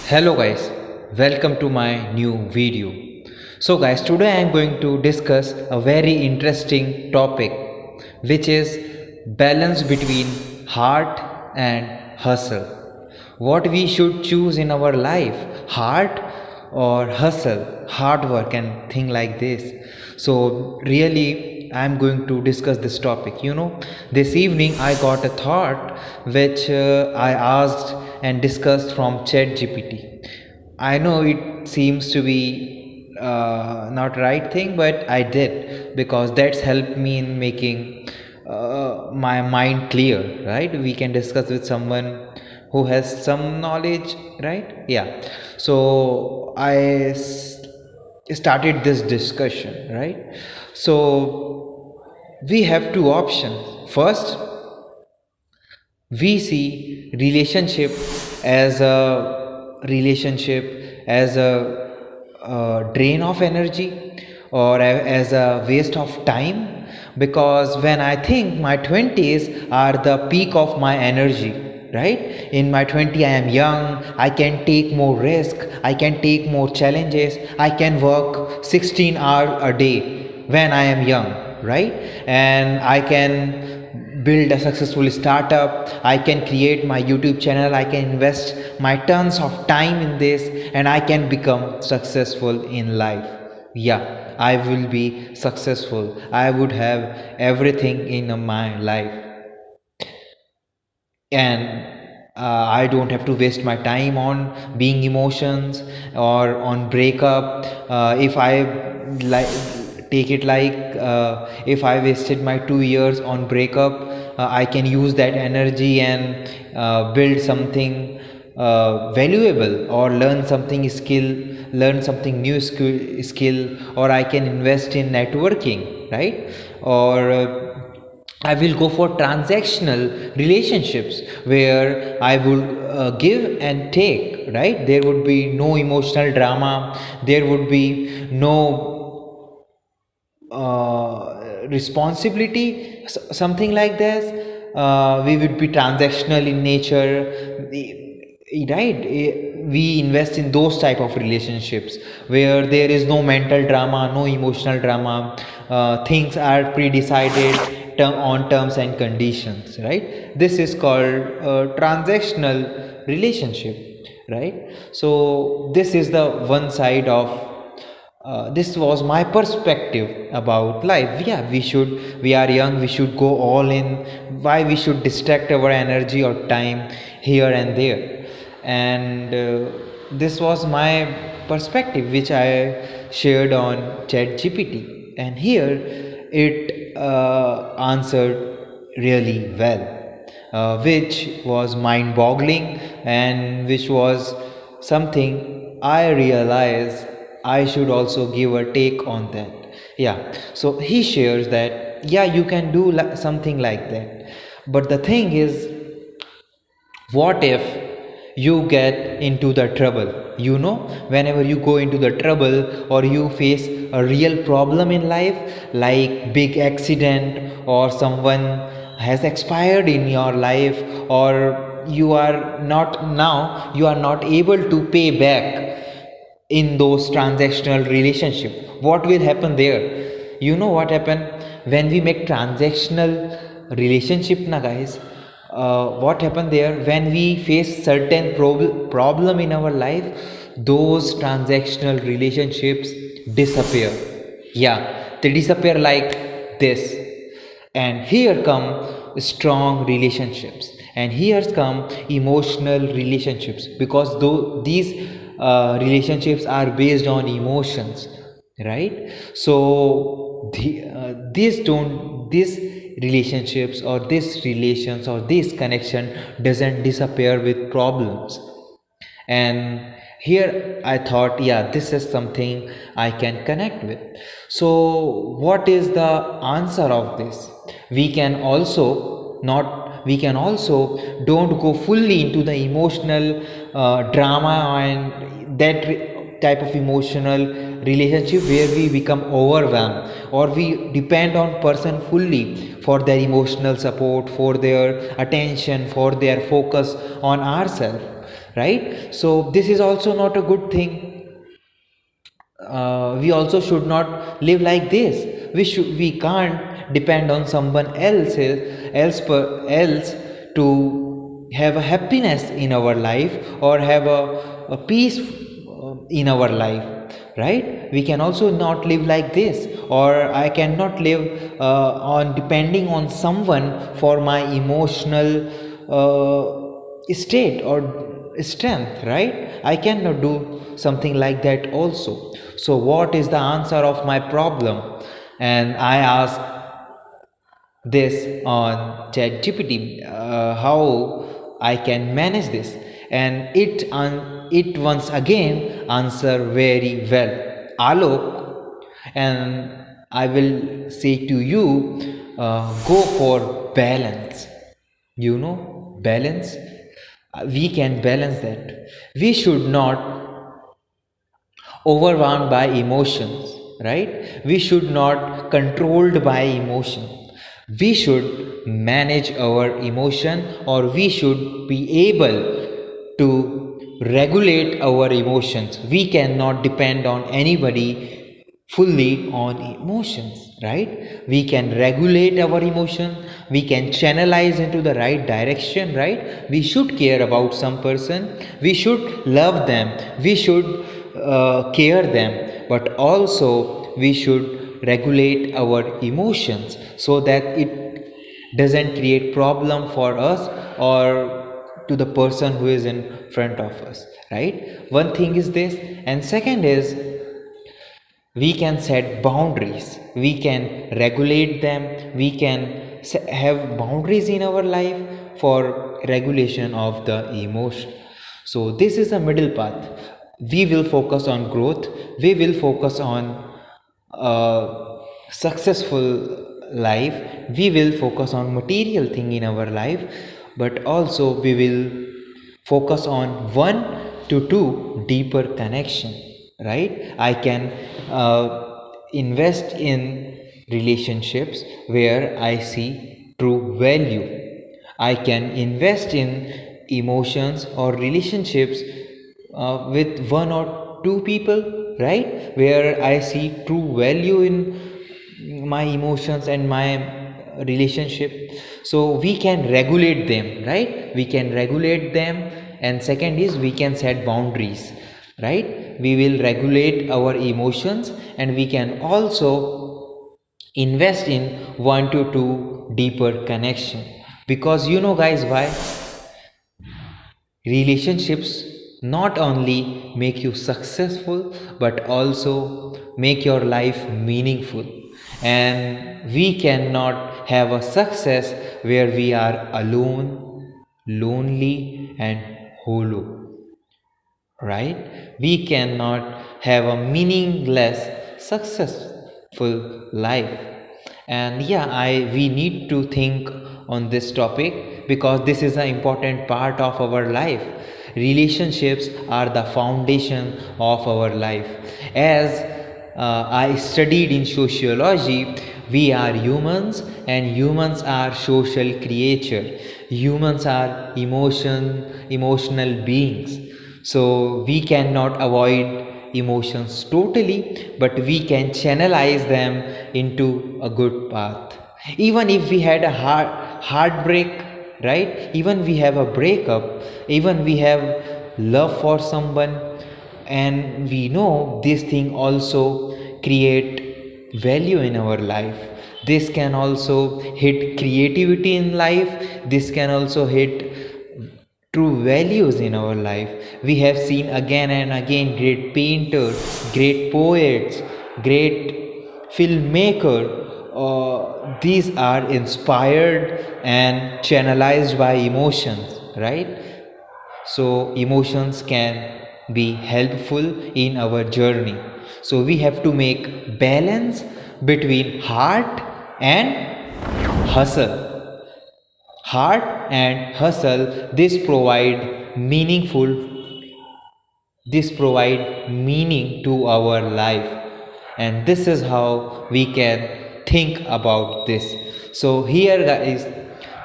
Hello guys, welcome to my new video. So guys, today I am going to discuss a very interesting topic which is balance between heart and hustle. What we should choose in our life, heart or hustle, hard work and thing like this. So really I am going to discuss this topic. This evening I got a thought which I asked and discussed from ChatGPT. I know it seems to be not right thing, but I did because that's helped me in making my mind clear. Right? We can discuss with someone who has some knowledge. Right? Yeah. So started this discussion. Right? So we have two options. First, we see relationship as a drain of energy or as a waste of time, because when I think my 20s are the peak of my energy, right? In my 20 I am young, I can take more risk, I can take more challenges, I can work 16 hours a day when I am young, right? And I can build a successful startup, I can create my YouTube channel, I can invest my tons of time in this, and I can become successful in life. Yeah, I will be successful, I would have everything in my life, and I don't have to waste my time on being emotions or on breakup. If I like take it like if I wasted my 2 years on breakup, I can use that energy and build something valuable, or learn something new skill, or I can invest in networking, right? Or I will go for transactional relationships where I would give and take, right? There would be no emotional drama, there would be no responsibility, something like this. We would be transactional in nature, right? We invest in those type of relationships where there is no mental drama, no emotional drama. Things are pre-decided on terms and conditions, right? This is called transactional relationship, right? So this is the one side of this was my perspective about life. Yeah, we are young, we should go all in. Why we should distract our energy or time here and there? And this was my perspective which I shared on chat gpt, and here it answered really well, which was mind boggling, and which was something I realized I should also give a take on that. Yeah, so he shares that, yeah, you can do something like that. But the thing is, what if you get into the trouble? Whenever you go into the trouble or you face a real problem in life, like big accident, or someone has expired in your life, or you are not able to pay back in those transactional relationship, what will happen there? You know what happen when we make transactional relationship, na guys? What happened there, when we face certain problem in our life, those transactional relationships disappear. Yeah, they disappear like this, and here come strong relationships, and here come emotional relationships, because though these relationships are based on emotions, right? So these relationships or these relations or this connection doesn't disappear with problems. And here I thought, yeah, this is something I can connect with. So what is the answer of this? We can also don't go fully into the emotional drama and that type of emotional relationship where we become overwhelmed, or we depend on person fully for their emotional support, for their attention, for their focus on ourselves, right? So this is also not a good thing. We also should not live like this. We can't depend on someone else to have a happiness in our life, or have a peace in our life, right? We can also not live like this, or I cannot live on depending on someone for my emotional state or strength, right? I cannot do something like that also. So what is the answer of my problem? And I ask this on ChatGPT, how I can manage this, and it once again answer very well, Alok. And I will say to you, go for balance. Balance. We can balance that. We should not overwhelmed by emotions, right? We should not controlled by emotion. We should manage our emotion, or we should be able to regulate our emotions. We cannot depend on anybody fully on emotions, right? We can regulate our emotion, we can channelize into the right direction, right? We should care about some person, we should love them, we should care them, but also we should regulate our emotions so that it doesn't create problem for us or to the person who is in front of us, right? One thing is this, and second is, we can set boundaries, we can regulate them, we can have boundaries in our life for regulation of the emotion. So this is a middle path. We will focus on growth, we will focus on successful life, we will focus on material thing in our life, but also we will focus on one to two deeper connection, right? I can invest in relationships where I see true value. I can invest in emotions or relationships with one or two people, right, where I see true value in my emotions and my relationship. So we can regulate them, right? We can regulate them. And second is, we can set boundaries, right? We will regulate our emotions, and we can also invest in one to two deeper connection. Because guys, why? Relationships not only make you successful, but also make your life meaningful. And we cannot have a success where we are alone, lonely, and hollow, right? We cannot have a meaningless successful life. And yeah, I we need to think on this topic, because this is an important part of our life. Relationships are the foundation of our life. As I studied in sociology, we are humans, and humans are social creature. Humans are emotional beings. So we cannot avoid emotions totally, but we can channelize them into a good path. Even if we had a heartbreak, right? Even we have a breakup, even we have love for someone, and we know this thing also create value in our life. This can also hit creativity in life, this can also hit true values in our life. We have seen again and again great painters, great poets, great filmmaker. These are inspired and channelized by emotions, right? So emotions can be helpful in our journey. So we have to make balance between heart and hustle. Heart and hustle, this provide meaning to our life, and this is how we can think about this. So here guys,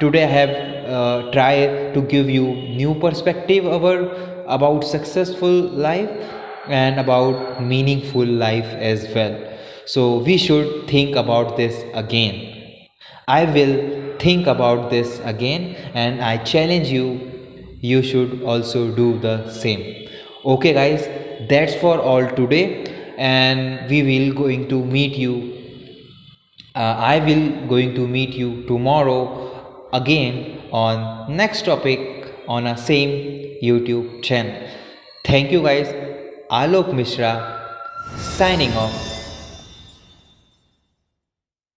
today I have tried to give you new perspective about successful life and about meaningful life as well. So we should think about this again. I will think about this again, and I challenge you, you should also do the same. Okay guys, that's for all today, and we will going to meet you I will going to meet you tomorrow again on next topic on a same YouTube channel. Thank you guys. Alok Mishra signing off.